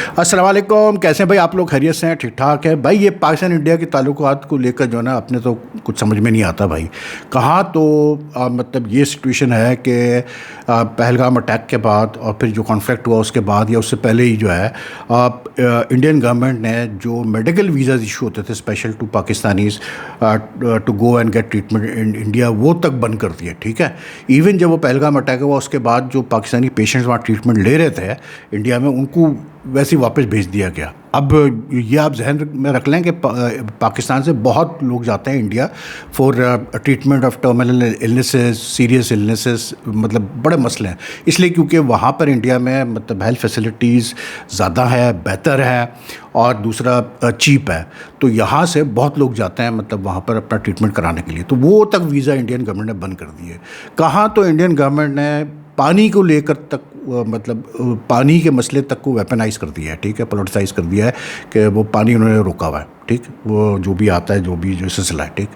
अस्सलाम वालेकुम। कैसे हैं भाई आप लोग? खैरियत से हैं? ठीक ठाक है भाई। ये पाकिस्तान इंडिया के ताल्लुकात को लेकर जो है ना, अपने तो कुछ समझ में नहीं आता भाई। कहाँ तो मतलब ये सिचुएशन है कि पहलगाम अटैक के बाद और फिर जो कॉन्फ्लिक्ट हुआ उसके बाद या उससे पहले ही जो है इंडियन गवर्नमेंट ने जो मेडिकल वीज़ाज इशू होते थे special to Pakistanis to go and get treatment in India, वो तक बंद कर दिए। ठीक है, इवन जब वो पहलगाम अटैक हुआ उसके बाद जो पाकिस्तानी पेशेंट्स वहाँ ट्रीटमेंट ले रहे थे इंडिया में, उनको वैसे ही वापस भेज दिया गया। अब ये आप जहन में रख लें कि पाकिस्तान से बहुत लोग जाते हैं India for treatment of terminal illnesses, serious illnesses, मतलब बड़े मसले हैं। इसलिए क्योंकि वहाँ पर इंडिया में मतलब हेल्थ फैसिलिटीज़ ज़्यादा है, बेहतर है और दूसरा चीप है। तो यहाँ से बहुत लोग जाते हैं मतलब वहाँ पर अपना ट्रीटमेंट कराने के लिए। तो वो तक वीज़ा इंडियन गवर्नमेंट ने बंद कर दिए। कहाँ तो इंडियन गवर्नमेंट ने पानी को लेकर तक मतलब पानी के मसले तक को वेपनाइज़ कर दिया है। ठीक है, पोलिटिसाइज़ कर दिया है कि वो पानी उन्होंने रोका हुआ है। ठीक, वो जो भी आता है, जो भी जो सिलसिला है, ठीक,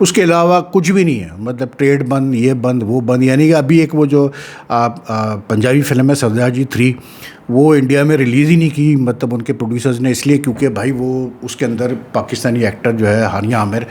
उसके अलावा कुछ भी नहीं है। मतलब ट्रेड बंद, ये बंद, वो बंद। यानी कि अभी एक वो जो पंजाबी फिल्म है सरदार जी 3, वो इंडिया में रिलीज़ ही नहीं की मतलब उनके प्रोड्यूसर्स ने, इसलिए क्योंकि भाई वो उसके अंदर पाकिस्तानी एक्टर जो है हानिया आमिर,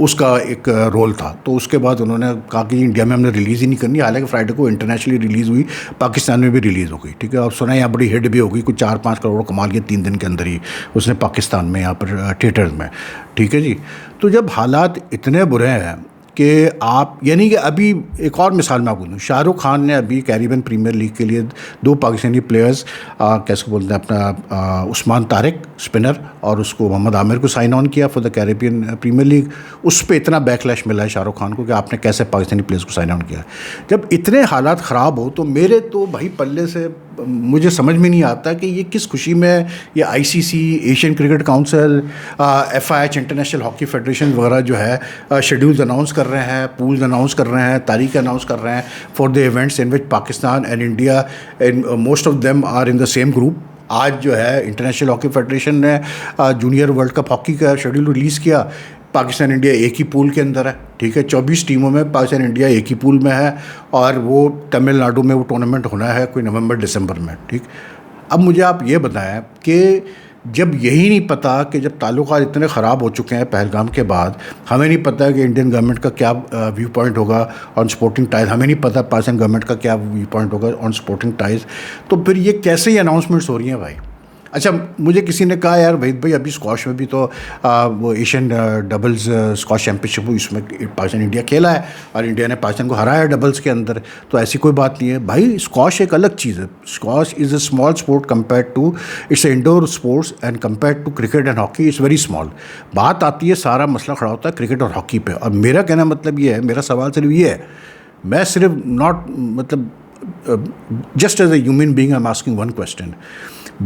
उसका एक रोल था। तो उसके बाद उन्होंने कहा कि इंडिया में हमने रिलीज़ ही नहीं करनी। हालांकि फ्राइडे को इंटरनेशनली रिलीज़ हुई, पाकिस्तान में भी रिलीज़ हो गई। ठीक है, और सुना है यहाँ बड़ी हिट भी हो गई, कुछ 4-5 करोड़ कमा लिए 3 दिन के अंदर ही उसने पाकिस्तान में, यहाँ पर थिएटर्स में। ठीक है जी। तो जब हालात इतने बुरे हैं कि आप, यानी कि अभी एक और मिसाल मैं आपको दूँ, शाहरुख खान ने अभी कैरिबियन प्रीमियर लीग के लिए 2 पाकिस्तानी प्लेयर्स कैसे बोलते हैं अपना उस्मान तारिक स्पिनर और उसको मोहम्मद आमिर को साइन ऑन किया for the Caribbean Premier League. उस पर इतना बैकलैश मिला है शाहरुख खान को कि आपने कैसे पाकिस्तानी प्लेयर्स को साइन ऑन किया। जब इतने हालात ख़राब हो तो मेरे तो भाई पल्ले से मुझे समझ में नहीं आता कि ये किस खुशी में ये ICC, Asian cricket council, FIH, international hockey federation वगैरह जो है शेड्यूल्स अनाउंस कर रहे हैं, पूल्स अनाउंस कर रहे हैं, तारीख अनाउंस कर रहे हैं for the events in which Pakistan and India in most of them are in the same group. आज जो है इंटरनेशनल हॉकी फेडरेशन ने जूनियर वर्ल्ड कप हॉकी का शेड्यूल रिलीज़ किया। पाकिस्तान इंडिया एक ही पूल के अंदर है। ठीक है, 24 टीमों में पाकिस्तान इंडिया एक ही पूल में है और वो तमिलनाडु में वो टूर्नामेंट होना है कोई नवंबर-दिसंबर में। ठीक, अब मुझे आप ये बताएं कि जब यही नहीं पता कि जब ताल्लुकात इतने ख़राब हो चुके हैं पहलगाम के बाद, हमें नहीं पता कि इंडियन गवर्नमेंट का क्या व्यू पॉइंट होगा ऑन स्पोर्टिंग टाइज, हमें नहीं पता पाकिस्तान गवर्नमेंट का क्या व्यू पॉइंट होगा ऑन स्पोर्टिंग टाइज, तो फिर ये कैसे ही अनाउंसमेंट्स हो रही हैं भाई। अच्छा, मुझे किसी ने कहा यार वहीद भाई अभी स्क्वाश में भी तो वो एशियन डबल्स स्क्वाश चैम्पियनशिप हुई, इसमें पाकिस्तान इंडिया खेला है और इंडिया ने पाकिस्तान को हराया डबल्स के अंदर। तो ऐसी कोई बात नहीं है भाई, स्क्वाश एक अलग चीज़ है। Squash is a small sport compare to, it's indoor sports and compare to cricket and hockey is very small. बात आती है, सारा मसला खड़ा होता है क्रिकेट और हॉकी पे। और मेरा कहना मतलब ये है, मेरा सवाल सिर्फ ये है, मैं सिर्फ नॉट मतलब just as a human being I'm asking one question.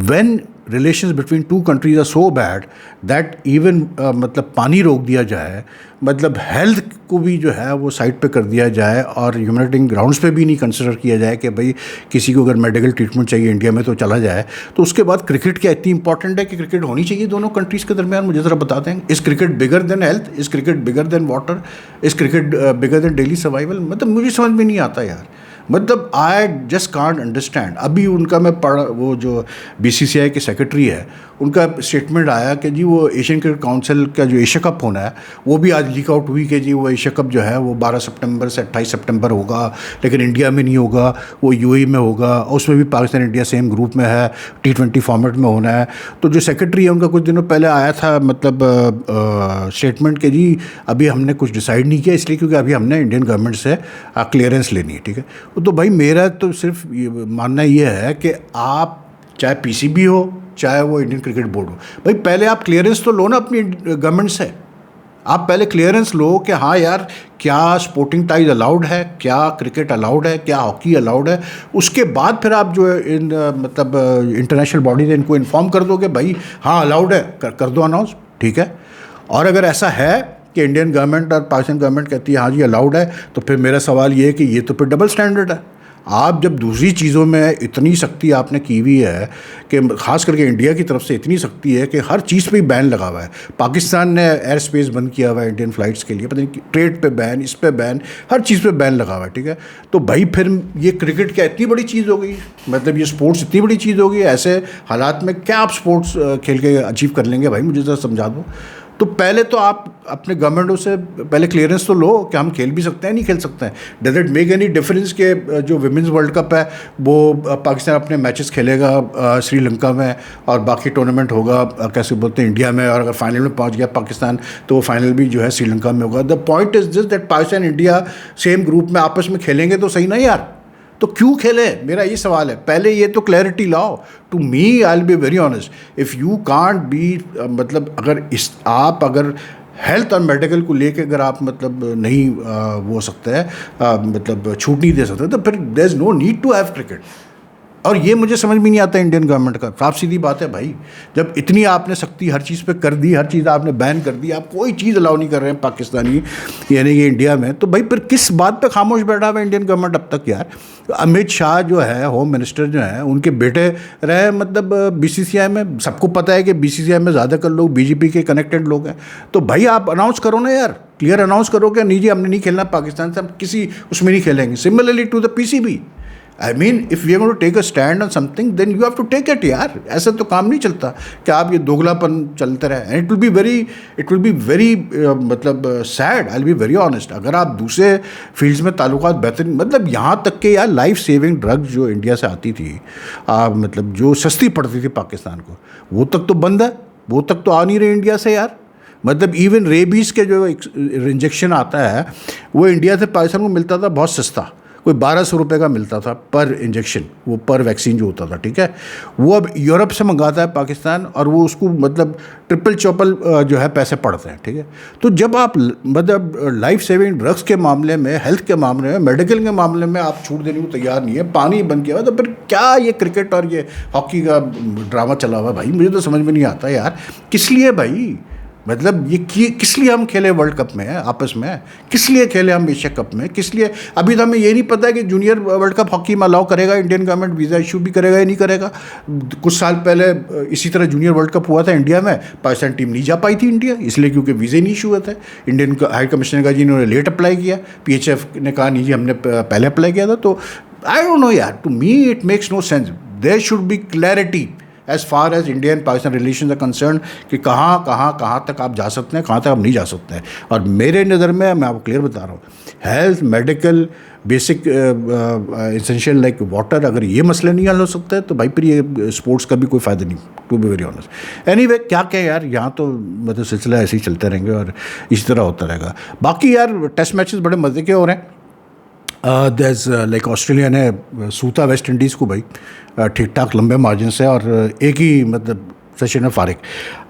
When relations between two countries are so bad that even मतलब पानी रोक दिया जाए, मतलब हेल्थ को भी जो है वो साइड पे कर दिया जाए और ह्यूमैनिटेरियन ग्राउंड्स पे भी नहीं कंसिडर किया जाए कि भाई किसी को अगर मेडिकल ट्रीटमेंट चाहिए इंडिया में तो चला जाए, तो उसके बाद क्रिकेट क्या इतनी इंपॉर्टेंट है कि क्रिकेट होनी चाहिए दोनों कंट्रीज़ के दरमियान? मुझे ज़रा बता दें, is cricket bigger than health? Is cricket bigger than water? Is cricket bigger than daily survival? मतलब मुझे समझ में नहीं आता यार। मतलब आई जस्ट कांट अंडरस्टैंड। अभी उनका मैं पढ़, वो जो बीसीसीआई के सेक्रेटरी है, उनका स्टेटमेंट आया कि जी वो एशियन क्रिकेट काउंसिल का जो एशिया कप होना है वो भी आज लीक आउट हुई कि जी वो एशिया कप जो है वो 12 सितंबर से 28 सितंबर होगा, लेकिन इंडिया में नहीं होगा, वो यूएई में होगा। उसमें भी पाकिस्तान इंडिया सेम ग्रुप में है, T20 फॉर्मेट में होना है। तो जो सेक्रेटरी है उनका कुछ दिनों पहले आया था मतलब स्टेटमेंट कि जी अभी हमने कुछ डिसाइड नहीं किया, इसलिए क्योंकि अभी हमने इंडियन गवर्नमेंट से क्लियरेंस लेनी है। ठीक है, तो भाई मेरा तो सिर्फ मानना ये है कि आप चाहे पीसीबी हो चाहे वो इंडियन क्रिकेट बोर्ड हो, भाई पहले आप क्लियरेंस तो लो ना अपनी गवर्नमेंट से। आप पहले क्लियरेंस लो कि हाँ यार क्या स्पोर्टिंग टाइज अलाउड है, क्या क्रिकेट अलाउड है, क्या हॉकी अलाउड है। उसके बाद फिर आप जो है इन मतलब इंटरनेशनल बॉडी ने इनको इन्फॉर्म कर दो कि भाई हाँ अलाउड है, कर दो अनाउंस। ठीक है, और अगर ऐसा है कि इंडियन गवर्नमेंट और पाकिस्तान गवर्नमेंट कहती है हाँ जी अलाउड है, तो फिर मेरा सवाल ये है कि ये तो फिर डबल स्टैंडर्ड है। आप जब दूसरी चीज़ों में इतनी सख्ती आपने की हुई है कि ख़ास करके इंडिया की तरफ से इतनी सख्ती है कि हर चीज़ पे ही बैन लगा हुआ है। पाकिस्तान ने एयर स्पेस बंद किया हुआ है इंडियन फ़्लाइट्स के लिए, पता नहीं ट्रेड पे बैन, इस पे बैन, हर चीज़ पे बैन लगा हुआ है, ठीक है। तो भाई फिर ये क्रिकेट क्या इतनी बड़ी चीज़ हो गई, मतलब ये स्पोर्ट्स इतनी बड़ी चीज़ हो गई, ऐसे हालात में क्या आप स्पोर्ट्स खेल के अचीव कर लेंगे भाई, मुझे ज़रा समझा दो। तो पहले तो आप अपने गवर्नमेंटों से पहले क्लियरेंस तो लो कि हम खेल भी सकते हैं, नहीं खेल सकते हैं। Does it make any difference के जो विमेंस वर्ल्ड कप है वो पाकिस्तान अपने मैचेस खेलेगा श्रीलंका में और बाकी टूर्नामेंट होगा कैसे बोलते हैं इंडिया में, और अगर फाइनल में पहुंच गया पाकिस्तान तो वो फाइनल भी जो है श्रीलंका में होगा। The point is this that Pakistan India same group में आपस में खेलेंगे तो सही ना यार, तो क्यों खेले, मेरा ये सवाल है। पहले ये तो क्लैरिटी लाओ। To me I will be very honest, if you can't be मतलब अगर आप अगर हेल्थ और मेडिकल को लेके अगर आप मतलब नहीं वो हो सकता है मतलब छूट नहीं दे सकते, तो फिर there is no need to have cricket. और ये मुझे समझ में नहीं आता इंडियन गवर्नमेंट का। साफ सीधी बात है भाई, जब इतनी आपने सख्ती हर चीज़ पे कर दी, हर चीज़ आपने बैन कर दी, आप कोई चीज़ अलाउ नहीं कर रहे हैं पाकिस्तानी यानी कि इंडिया में, तो भाई फिर किस बात पे खामोश बैठा हुआ है इंडियन गवर्नमेंट अब तक यार। अमित शाह जो है होम मिनिस्टर जो है, उनके बेटे रहे मतलब बीसीसीआई में, सबको पता है कि बीसीसीआई में ज़्यादातर लोग बीजेपी के कनेक्टेड लोग हैं। तो भाई आप अनाउंस करो ना यार, क्लियर अनाउंस करो कि नहीं जी हमने नहीं खेलना पाकिस्तान से, हम किसी उसमें नहीं खेलेंगे। Similarly to the PCB, I mean if we are going to take a stand on something then you have to take it यार। ऐसा तो काम नहीं चलता कि आप ये दोगलापन चलते रहे। And it will be very मतलब sad, I will be very honest, अगर आप दूसरे फील्ड्स में ताल्लुकात बेहतरीन, मतलब यहाँ तक के यार लाइफ सेविंग ड्रग्स जो इंडिया से आती थी मतलब जो सस्ती पड़ती थी पाकिस्तान को, वो तक तो बंद है, वो तक तो आ नहीं रहे इंडिया से यार। मतलब इवन रेबीज़ के जो इंजेक्शन आता है वो इंडिया से पाकिस्तान को मिलता था बहुत सस्ता, कोई 1200 रुपये का मिलता था पर इंजेक्शन, वो पर वैक्सीन जो होता था, ठीक है। वो अब यूरोप से मंगाता है पाकिस्तान और वो उसको मतलब ट्रिपल चौपल जो है पैसे पड़ते हैं, ठीक है। तो जब आप मतलब लाइफ सेविंग ड्रग्स के मामले में, हेल्थ के मामले में, मेडिकल के मामले में आप छूट देने को तैयार नहीं है, पानी बंद किया हुआ, तो फिर क्या ये क्रिकेट और ये हॉकी का ड्रामा चला हुआ भाई, मुझे तो समझ में नहीं आता यार। किस लिए भाई, मतलब ये किस लिए हम खेले वर्ल्ड कप में आपस में, किस लिए खेले हम एशिया कप में, किस लिए? अभी तो हमें ये नहीं पता है कि जूनियर वर्ल्ड कप हॉकी में अलाउ करेगा इंडियन गवर्नमेंट, वीज़ा इशू भी करेगा या नहीं करेगा। कुछ साल पहले इसी तरह जूनियर वर्ल्ड कप हुआ था इंडिया में, पाकिस्तान टीम नहीं जा पाई थी इंडिया, इसलिए क्योंकि वीज़े नहीं इशू हुए थे। इंडियन हाई कमिश्नर का जी इन्होंने लेट अप्लाई किया, PHF ने कहा नहीं जी हमने पहले अप्लाई किया था। तो आई डोंट नो यार, to me it makes no sense. There should be clarity as far as India and Pakistan relation are concern कि कहाँ तक आप जा सकते हैं, कहाँ तक आप नहीं जा सकते हैं। और मेरे नज़र में मैं आपको क्लियर बता रहा हूँ, health, medical, basic essential like water, अगर ये मसले नहीं हल हो सकते हैं तो भाई फिर ये स्पोर्ट्स का भी कोई फ़ायदा नहीं, to be very honest. Anyway क्या यार, यहाँ तो मतलब सिलसिला ऐसे ही चलते रहेंगे और इसी तरह होता रहेगा। बाकी यार टेस्ट मैचेस बड़े मज़े के हो रहे हैं। दैस लाइक ऑस्ट्रेलिया ने सूता वेस्ट इंडीज़ को भाई ठीक ठाक लंबे मार्जिन से, और एक ही मतलब सेशन में फारिग।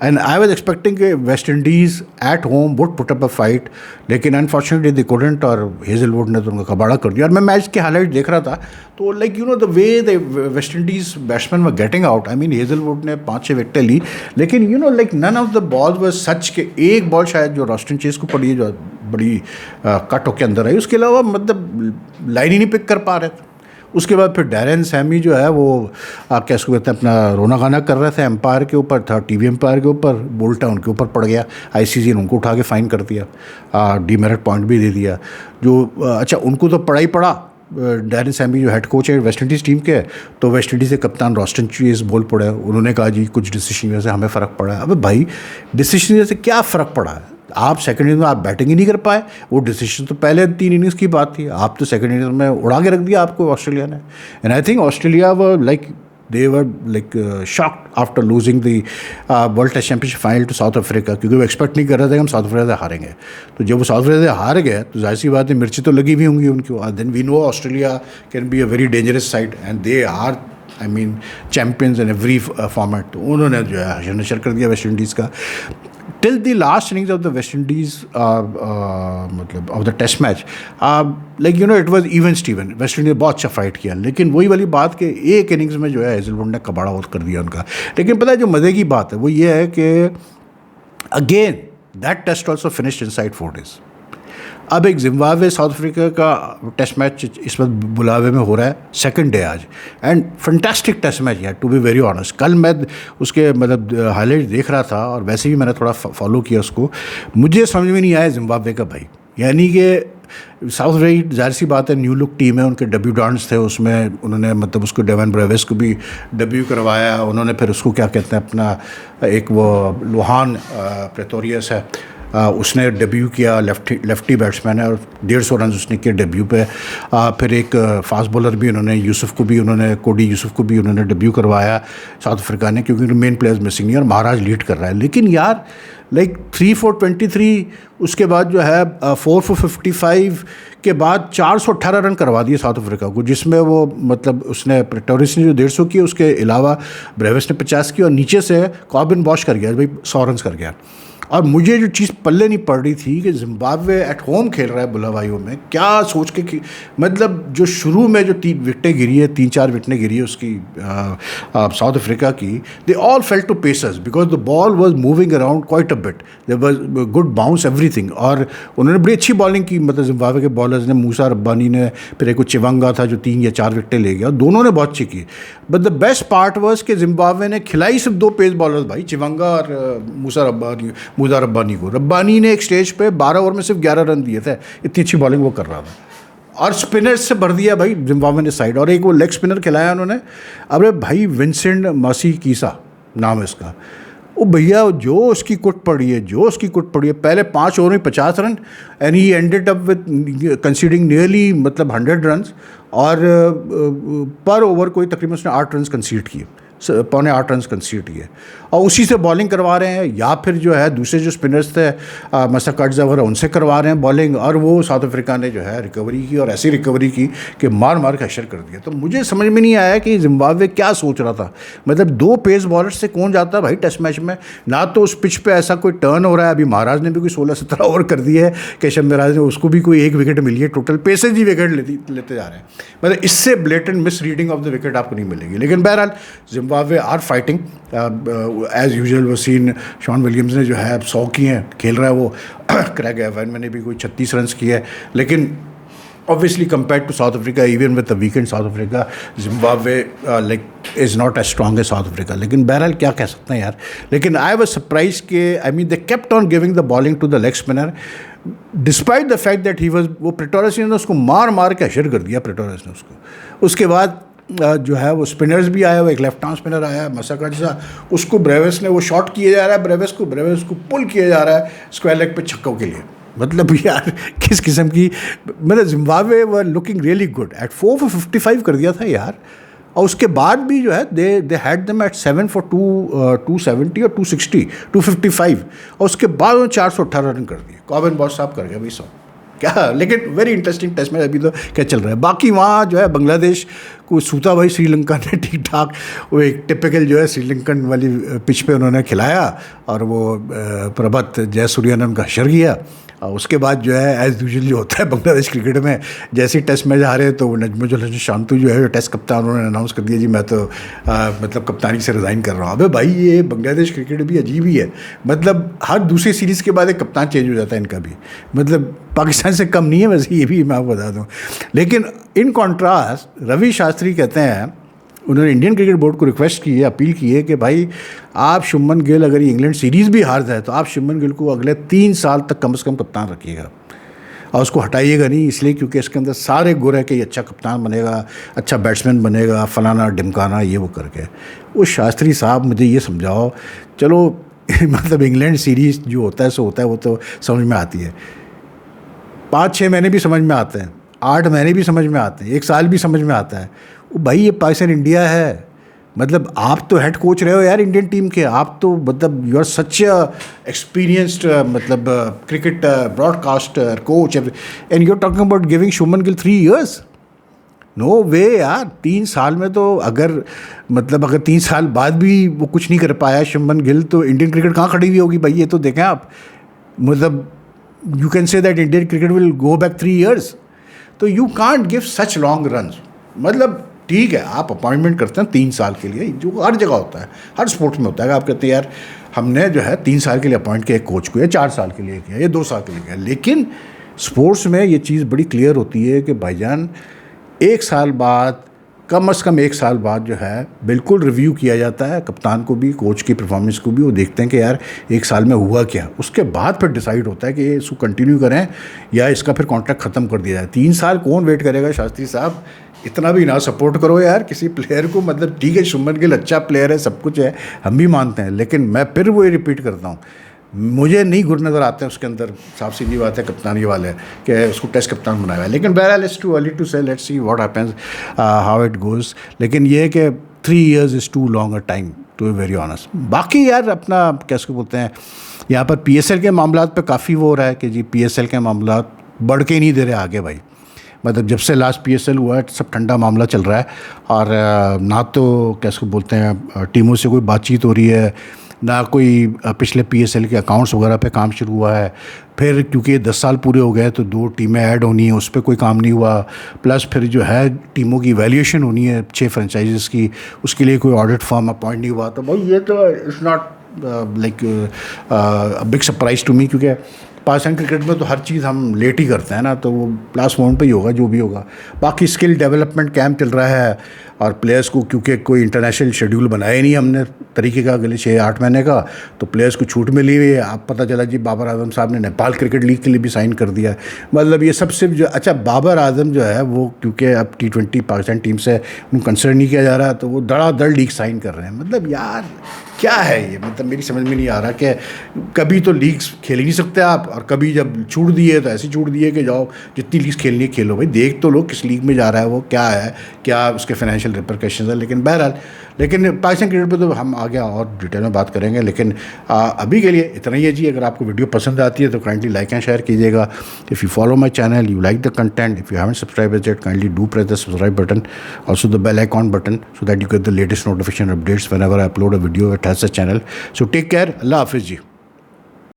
एंड आई वाज एक्सपेक्टिंग कि West Indies at home would put up a fight, लेकिन अनफॉर्चुनेटली दे कुडंट, और हेजलवुड ने तो उनका कबाड़ा कर दिया। और मैं मैच के हाईलाइट देख रहा था तो like you know the way the waste Indies batsman were getting out, I mean Hazlewood ने 5-6 विकेटें ली, लेकिन you know like none of the ball were such के, एक बॉल शायद जो रॉस्टन चेस को पड़ी है जो बड़ी कट होकर अंदर आई, उसके अलावा मतलब लाइन ही नहीं पिक कर पा रहे थे। उसके बाद फिर डैरेन सैमी जो है वो क्या इसको कहते हैं अपना रोना गाना कर रहे थे एम्पायर के ऊपर, था टीवी एम्पायर के ऊपर, बोल्टा उनके ऊपर पड़ गया, ICC ने उनको उठा के फ़ाइन कर दिया, डीमेरिट पॉइंट भी दे दिया। जो अच्छा उनको तो पड़ा ही पड़ा, डैरेन सैमी जो हेड कोच है वेस्ट इंडीज़ टीम के, तो वेस्ट इंडीज़ के कप्तान रॉस्टन चेस बोल पड़े, उन्होंने कहा जी कुछ डिसीजन वजह से हमें फ़र्क पड़ा है। अबे भाई डिसीजन वजह से क्या फ़र्क पड़ा है? आप सेकंड इनिंग्स में आप बैटिंग ही नहीं कर पाए, वो डिसीजन तो पहले 3 इनिंग्स की बात थी, आप तो सेकंड इनिंग्स में उड़ा के रख दिया आपको ऑस्ट्रेलिया ने। And I think Australia were like they were like shocked after losing the world test championship final to South Africa, क्योंकि वो एक्सपेक्ट नहीं कर रहे थे कि हम साउथ अफ्रीका से हारेंगे। तो जब वो साउथ अफ्रीका से हार गए तो जाहिर सी बात है मिर्ची तो लगी हुई होंगी उनको। Then we know Australia can be a very dangerous side and they are I mean champions in every format. तो उन्होंने जो है हशर नशर कर दिया वेस्ट इंडीज़ का। Till the last innings of the waste इंडीज़ मतलब of the test match like you know it was even Steven, West Indies बहुत अच्छा फाइट किया, लेकिन वही वाली बात कि एक इनिंग्स में जो है हेजलवुड ने कबाड़ा और कर दिया उनका। लेकिन पता है जो मज़े की बात है वो ये है कि again that test also finished inside 4 days। अब एक जिम्बाब्वे साउथ अफ्रीका का टेस्ट मैच इस वक्त बुलावे में हो रहा है, सेकंड डे आज, एंड फंटास्टिक टेस्ट मैच यार, टू बी वेरी ऑनेस्ट। कल मैं उसके मतलब हाईलाइट देख रहा था और वैसे भी मैंने थोड़ा फॉलो किया उसको, मुझे समझ में नहीं आया जिम्बाब्वे का भाई, यानी कि साउथ अफ्रीका जाहिर सी बात है न्यू लुक टीम है, उनके डेब्यू डांस थे, उसमें उन्होंने मतलब उसको डेवन ब्रेविस को भी डेब्यू करवाया, उन्होंने फिर उसको क्या कहते हैं अपना एक वो लोहान प्रेटोरियस है, उसने डेब्यू किया, लेफ्टी बैट्समैन है और 150 रन उसने किए डेब्यू पे। फिर एक फास्ट बॉलर भी उन्होंने यूसुफ को भी उन्होंने कोडी यूसुफ को भी उन्होंने डेब्यू करवाया साउथ अफ्रीका ने, क्योंकि मेन प्लेयर्स मिसिंग नहीं और महाराज लीड कर रहा है। लेकिन यार लाइक 3 for 23, उसके बाद जो है 4 for 55 के बाद 418 रन करवा दिए साउथ अफ्रीका को, जिसमें वो मतलब उसने प्रेटोरियस ने जो 150 किए, उसके अलावा ब्रेविस ने 50 की और नीचे से कॉबिन बॉश कर गया भाई, 100 रन कर गया। और मुझे जो चीज़ पल्ले नहीं पड़ रही थी कि जिम्बाब्वे एट होम खेल रहा है बुलावाइयों में, क्या सोच के मतलब जो शुरू में जो 3 विकेटें गिरी है, 3-4 विकेटें गिरी है उसकी साउथ अफ्रीका की, they all fell to pacers because the ball was moving around quite a bit, there was good bounce everything, और उन्होंने बड़ी अच्छी बॉलिंग की, मतलब जिम्बाब्वे के बॉलर्स ने, मूसा रब्बानी ने, फिर एक चिवंगा था जो 3 या 4 विकेटें ले गया, दोनों ने बहुत अच्छी की। But the best part was कि जिम्बाब्वे ने खिलाई सिर्फ 2 पेस बॉलर्स भाई, चिवंगा और मूसा रब्बानी को। रब्बानी ने एक स्टेज पे 12 ओवर में सिर्फ 11 रन दिए थे, इतनी अच्छी बॉलिंग वो कर रहा था, और स्पिनर्स से भर दिया भाई जिम्बाब्वे ने साइड, और एक वो लेग स्पिनर खिलाया उन्होंने, अरे भाई विंसेंट मासी कीसा नाम है इसका, वो भैया जो उसकी कुट पड़ी है, पहले 5 ओवर में 50 run, and he ended up with conceding nearly मतलब 100 रन, और पर ओवर कोई तकरीबन उसने 8 रन कंसीड किए, 7.25 रन कंसीड किए, और उसी से बॉलिंग करवा रहे हैं, या फिर जो है दूसरे जो स्पिनर्स थे मसकट जवर उनसे करवा रहे हैं बॉलिंग, और वो साउथ अफ्रीका ने जो है रिकवरी की, और ऐसी रिकवरी की कि मार मार के हशर कर दिया। तो मुझे समझ में नहीं आया कि जिम्बाब्वे क्या सोच रहा था, मतलब 2 पेस बॉलर से कौन जाता है भाई टेस्ट मैच में, ना तो उस पिच पे ऐसा कोई टर्न हो रहा है, अभी महाराज ने भी कोई 16-17 ओवर कर दिए है, केशव महाराज ने, उसको भी कोई 1 विकेट मिली है, टोटल पेसेज ही विकेट लेते जा रहे हैं, मतलब इससे blatant misreading of the wicket आपको नहीं मिलेगी। लेकिन बहरहाल Zimbabwe are fighting as usual. वो सीन शॉन विलियम्स ने जो है अब 100 की हैं, खेल रहा है वो, क्रैग एवन ने भी कोई 36 रन किए है, लेकिन obviously compared to South Africa, even with the weekend South Africa, Zimbabwe like is not as strong as South Africa. लेकिन बहरहाल क्या कह सकते हैं यार, लेकिन I was surprised कि I mean they kept on giving the bowling to the leg spinner despite the fact that he was, वो प्रेटोरियस ने उसको मार मार के हशर कर दिया प्रेटोरियस ने उसको। उसके बाद जो है वो स्पिनर्स भी आया, वो एक लेफ्ट आर्म स्पिनर आया मसाका जैसा, उसको ब्रेविस ने वो शॉट किया जा रहा है, ब्रेविस को पुल किया जा रहा है स्क्वायर लेग पे छक्कों के लिए। मतलब यार किस किस्म की, मतलब Zimbabwe were looking really good, at 4 for 55 कर दिया था यार, और उसके बाद भी जो है they had them at 7 for 270 और 260 255, और उसके बाद उन्होंने 418 रन कर दिए, कॉबिन बॉश साहब कर गया भाई 100 क्या। लेकिन वेरी इंटरेस्टिंग टेस्ट मैच अभी तो क्या चल रहा है। बाकी वहाँ जो है बांग्लादेश को सूता भाई श्रीलंका ने ठीक ठाक, वो एक टिपिकल जो है श्रीलंकन वाली पिच पे उन्होंने खिलाया, और वो प्रभात जयसूर्या ने उनका हशर किया। उसके बाद जो है एज यूजुअल जो होता है बांग्लादेश क्रिकेट में, जैसे ही टेस्ट मैच हारे तो नजमुल हसन शांतु जो है टेस्ट कप्तान, उन्होंने अनाउंस कर दिया जी मैं तो मतलब कप्तानी से रिज़ाइन कर रहा हूँ। अबे भाई ये बांग्लादेश क्रिकेट भी अजीब ही है, मतलब हर दूसरी सीरीज़ के बाद एक कप्तान चेंज हो जाता है इनका भी, मतलब पाकिस्तान से कम नहीं है वैसे, ये भी मैं आपको बता दूँ। लेकिन इन कॉन्ट्रास्ट रवि शास्त्री कहते हैं, उन्होंने इंडियन क्रिकेट बोर्ड को रिक्वेस्ट की है, अपील की है कि भाई आप शुभमन गिल, अगर ये इंग्लैंड सीरीज़ भी हार जाए तो आप शुभमन गिल को अगले 3 साल तक कम से कम कप्तान रखिएगा, और उसको हटाइएगा नहीं, इसलिए क्योंकि इसके अंदर सारे गुण है कि ये अच्छा कप्तान बनेगा, अच्छा बैट्समैन बनेगा, फलाना ढिमकाना ये वो करके। वो शास्त्री साहब मुझे ये समझाओ, चलो मतलब इंग्लैंड सीरीज़ जो होता है सो होता है, वो तो समझ में आती है, 5-6 महीने भी समझ में आते हैं, 8 महीने भी समझ में आते हैं, 1 साल भी समझ में आता है। वो भाई ये पाकिस्तान इंडिया है, मतलब आप तो हेड कोच रहे हो यार इंडियन टीम के, आप तो मतलब यू आर सच एक्सपीरियंस्ड मतलब cricket broadcaster coach, and you are talking about giving Shubman Gill 3 years। No way यार, 3 साल में तो अगर 3 साल बाद भी वो कुछ नहीं कर पाया शुभमन गिल, तो इंडियन क्रिकेट कहाँ खड़ी हुई होगी भाई, ये तो देखें आप। मतलब you can say that Indian cricket will go back 3 years, तो you can't give such long run. मतलब ठीक है आप अपॉइंटमेंट करते हैं 3 साल के लिए, जो हर जगह होता है, हर स्पोर्ट्स में होता है। आप कहते हैं यार हमने जो है 3 साल के लिए अपॉइंट किया एक कोच को, या 4 साल के लिए किया, या 2 साल के लिए किया, लेकिन स्पोर्ट्स में ये चीज़ बड़ी क्लियर होती है कि भाईजान 1 साल बाद, कम से कम 1 साल बाद जो है बिल्कुल रिव्यू किया जाता है, कप्तान को भी, कोच की परफॉर्मेंस को भी। वो देखते हैं कि यार 1 साल में हुआ क्या, उसके बाद फिर डिसाइड होता है कि ये इसको कंटिन्यू करें या इसका फिर कॉन्ट्रैक्ट ख़त्म कर दिया जाए। 3 साल कौन वेट करेगा शास्त्री साहब, इतना भी ना सपोर्ट करो यार किसी प्लेयर को। मतलब ठीक है, शुभमन गिल अच्छा प्लेयर है, सब कुछ है, हम भी मानते हैं, लेकिन मैं फिर वो रिपीट करता हूँ, मुझे नहीं गुर नज़र आते हैं उसके अंदर। साफ सीधी बात है, कप्तानी वाले कि उसको टेस्ट कप्तान बनाया है, लेकिन बहरहाल it's too early to say, let's see what happens, how it goes. लेकिन ये है कि 3 years is too long a time to be very honest. बाकी यार अपना कैसे बोलते हैं, यहाँ पर PSL के मामला पे काफ़ी वो हो रहा है कि जी PSL के मामला बढ़ के नहीं दे रहे आगे भाई। मतलब जब से लास्ट PSL हुआ है सब ठंडा मामला चल रहा है, और ना तो कैसे बोलते हैं टीमों से कोई बातचीत हो रही है, ना कोई पिछले PSL के अकाउंट्स वगैरह पे काम शुरू हुआ है। फिर क्योंकि 10 साल पूरे हो गए तो 2 टीमें ऐड होनी है, उस पर कोई काम नहीं हुआ। प्लस फिर जो है टीमों की वैल्यूएशन होनी है 6 फ्रेंचाइजीज़ की, उसके लिए कोई ऑडिट फर्म अपॉइंट नहीं हुआ। तो भाई ये तो it's not like big surprise to me, क्योंकि पाकिस्तान क्रिकेट में तो हर चीज़ हम लेट ही करते हैं ना, तो वो लास्ट मोमेंट पे ही होगा जो भी होगा। बाकी स्किल डेवलपमेंट कैंप चल रहा है, और प्लेयर्स को क्योंकि कोई इंटरनेशनल शेड्यूल बनाया ही नहीं हमने तरीके का अगले 6-8 महीने का, तो प्लेयर्स को छूट मिली हुई है। आप पता चला जी बाबर आजम साहब ने नेपाल क्रिकेट लीग के लिए भी साइन कर दिया है। मतलब ये सब सिर्फ जो, अच्छा बाबर आजम जो है वो क्योंकि अब T20 पाकिस्तान टीम से उनको कंसिडर नहीं किया जा रहा, तो वो धड़ाधड़ लीग साइन कर रहे हैं। मतलब यार क्या है ये, मतलब मेरी समझ में नहीं आ रहा कि कभी तो लीग्स खेल ही नहीं सकते आप, और कभी जब छूट दिए तो ऐसी छूट दिए कि जाओ जितनी लीग्स खेलनी है खेलो। भाई देख तो लो किस लीग में जा रहा है वो, क्या है, क्या उसके फाइनेंशियल रिपरकशंस है। लेकिन बहरहाल, लेकिन पाकिस्तान क्रिकेट पे तो हम आगे और डिटेल में बात करेंगे। लेकिन अभी के लिए इतना ही है जी। अगर आपको वीडियो पसंद आती है तो काइंडली लाइक एंड शेयर कीजिएगा। If you follow my channel, you like the content, if you haven't subscribe it, kindly do press the subscribe button, also the bell icon button, so that you get the latest notification updates whenever I upload a video. It has a channel. So take care. Allah Hafiz ji.